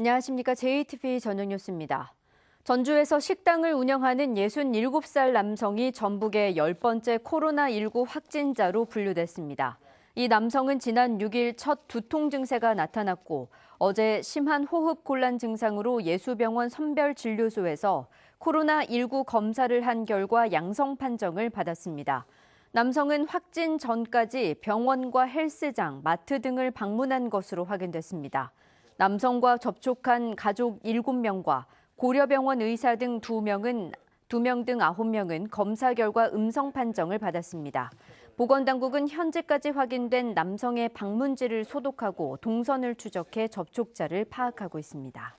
안녕하십니까. JTBC 저녁 뉴스입니다. 전주에서 식당을 운영하는 67살 남성이 전국의 10번째 코로나19 확진자로 분류됐습니다. 이 남성은 지난 6일 첫 두통 증세가 나타났고 어제 심한 호흡 곤란 증상으로 예수병원 선별진료소에서 코로나19 검사를 한 결과 양성 판정을 받았습니다. 남성은 확진 전까지 병원과 헬스장, 마트 등을 방문한 것으로 확인됐습니다. 남성과 접촉한 가족 7명과 고려병원 의사 등 2명 등 9명은 검사 결과 음성 판정을 받았습니다. 보건당국은 현재까지 확인된 남성의 방문지를 소독하고 동선을 추적해 접촉자를 파악하고 있습니다.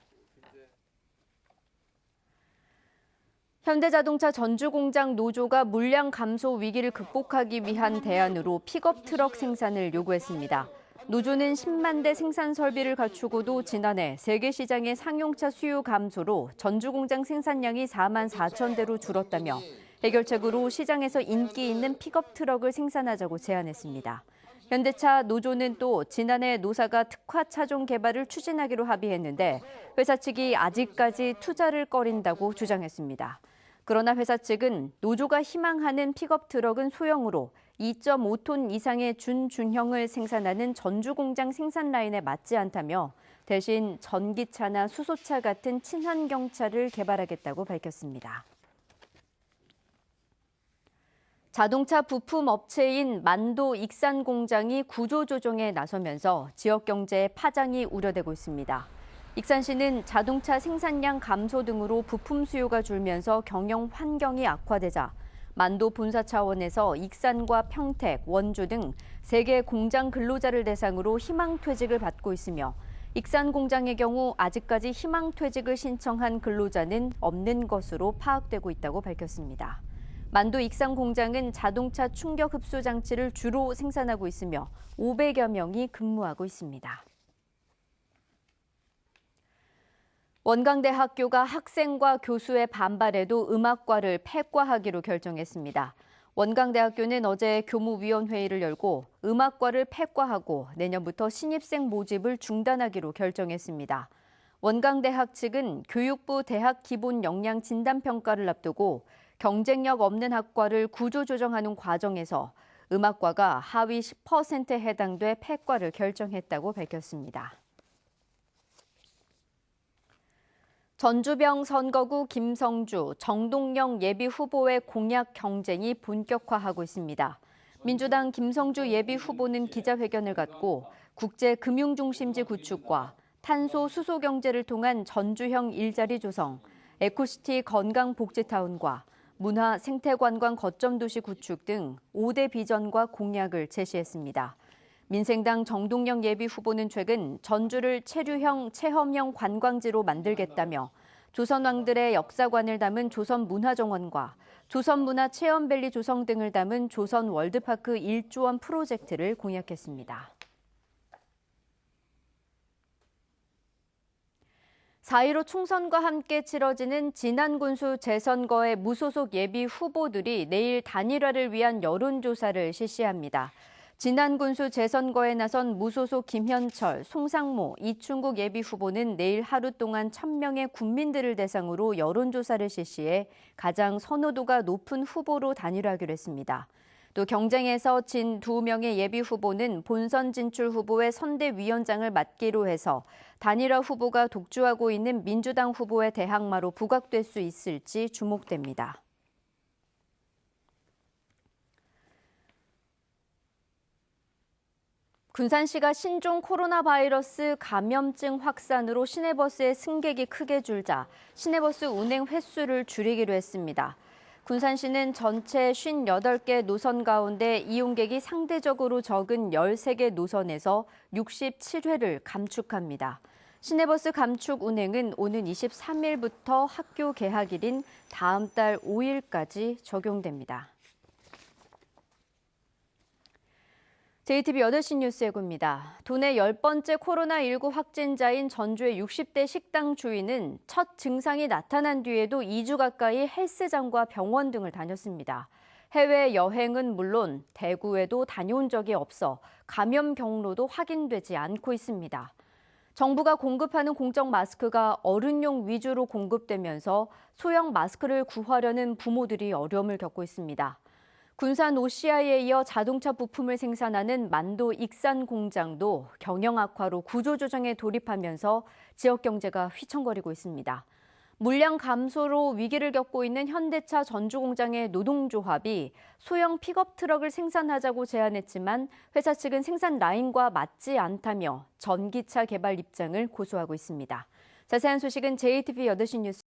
현대자동차 전주공장 노조가 물량 감소 위기를 극복하기 위한 대안으로 픽업 트럭 생산을 요구했습니다. 노조는 10만 대 생산 설비를 갖추고도 지난해 세계 시장의 상용차 수요 감소로 전주 공장 생산량이 4만 4천 대로 줄었다며 해결책으로 시장에서 인기 있는 픽업 트럭을 생산하자고 제안했습니다. 현대차 노조는 또 지난해 노사가 특화 차종 개발을 추진하기로 합의했는데 회사 측이 아직까지 투자를 꺼린다고 주장했습니다. 그러나 회사 측은 노조가 희망하는 픽업 트럭은 소형으로 2.5톤 이상의 준중형을 생산하는 전주 공장 생산 라인에 맞지 않다며 대신 전기차나 수소차 같은 친환경차를 개발하겠다고 밝혔습니다. 자동차 부품 업체인 만도 익산 공장이 구조조정에 나서면서 지역 경제에 파장이 우려되고 있습니다. 익산시는 자동차 생산량 감소 등으로 부품 수요가 줄면서 경영 환경이 악화되자 만도 본사 차원에서 익산과 평택, 원주 등 3개 공장 근로자를 대상으로 희망퇴직을 받고 있으며 익산 공장의 경우 아직까지 희망퇴직을 신청한 근로자는 없는 것으로 파악되고 있다고 밝혔습니다. 만도 익산 공장은 자동차 충격 흡수 장치를 주로 생산하고 있으며 500여 명이 근무하고 있습니다. 원광대학교가 학생과 교수의 반발에도 음악과를 폐과하기로 결정했습니다. 원광대학교는 어제 교무위원회의를 열고 음악과를 폐과하고 내년부터 신입생 모집을 중단하기로 결정했습니다. 원광대학 측은 교육부 대학 기본 역량 진단 평가를 앞두고 경쟁력 없는 학과를 구조조정하는 과정에서 음악과가 하위 10%에 해당돼 폐과를 결정했다고 밝혔습니다. 전주병 선거구 김성주, 정동영 예비후보의 공약 경쟁이 본격화하고 있습니다. 민주당 김성주 예비후보는 기자회견을 갖고 국제금융중심지 구축과 탄소 수소 경제를 통한 전주형 일자리 조성, 에코시티 건강복지타운과 문화 생태관광 거점도시 구축 등 5대 비전과 공약을 제시했습니다. 민생당 정동영 예비후보는 최근 전주를 체류형 체험형 관광지로 만들겠다며 조선왕들의 역사관을 담은 조선문화정원과 조선문화체험밸리 조성 등을 담은 조선월드파크 1조 원 프로젝트를 공약했습니다. 4.15 총선과 함께 치러지는 지난군수 재선거의 무소속 예비 후보들이 내일 단일화를 위한 여론조사를 실시합니다. 지난 군수 재선거에 나선 무소속 김현철, 송상모, 이충국 예비후보는 내일 하루 동안 1,000명의 국민들을 대상으로 여론조사를 실시해 가장 선호도가 높은 후보로 단일화하기로 했습니다. 또 경쟁에서 진 2명의 예비후보는 본선 진출 후보의 선대위원장을 맡기로 해서 단일화 후보가 독주하고 있는 민주당 후보의 대항마로 부각될 수 있을지 주목됩니다. 군산시가 신종 코로나 바이러스 감염증 확산으로 시내버스의 승객이 크게 줄자 시내버스 운행 횟수를 줄이기로 했습니다. 군산시는 전체 58개 노선 가운데 이용객이 상대적으로 적은 13개 노선에서 67회를 감축합니다. 시내버스 감축 운행은 오는 23일부터 학교 개학일인 다음 달 5일까지 적용됩니다. JTBC 8시 뉴스 예고입니다. 도내 10번째 코로나19 확진자인 전주의 60대 식당 주인은 첫 증상이 나타난 뒤에도 2주 가까이 헬스장과 병원 등을 다녔습니다. 해외여행은 물론 대구에도 다녀온 적이 없어 감염 경로도 확인되지 않고 있습니다. 정부가 공급하는 공적 마스크가 어른용 위주로 공급되면서 소형 마스크를 구하려는 부모들이 어려움을 겪고 있습니다. 군산 OCI에 이어 자동차 부품을 생산하는 만도 익산 공장도 경영 악화로 구조조정에 돌입하면서 지역 경제가 휘청거리고 있습니다. 물량 감소로 위기를 겪고 있는 현대차 전주 공장의 노동조합이 소형 픽업 트럭을 생산하자고 제안했지만 회사 측은 생산 라인과 맞지 않다며 전기차 개발 입장을 고수하고 있습니다. 자세한 소식은 JTBC 8시 뉴스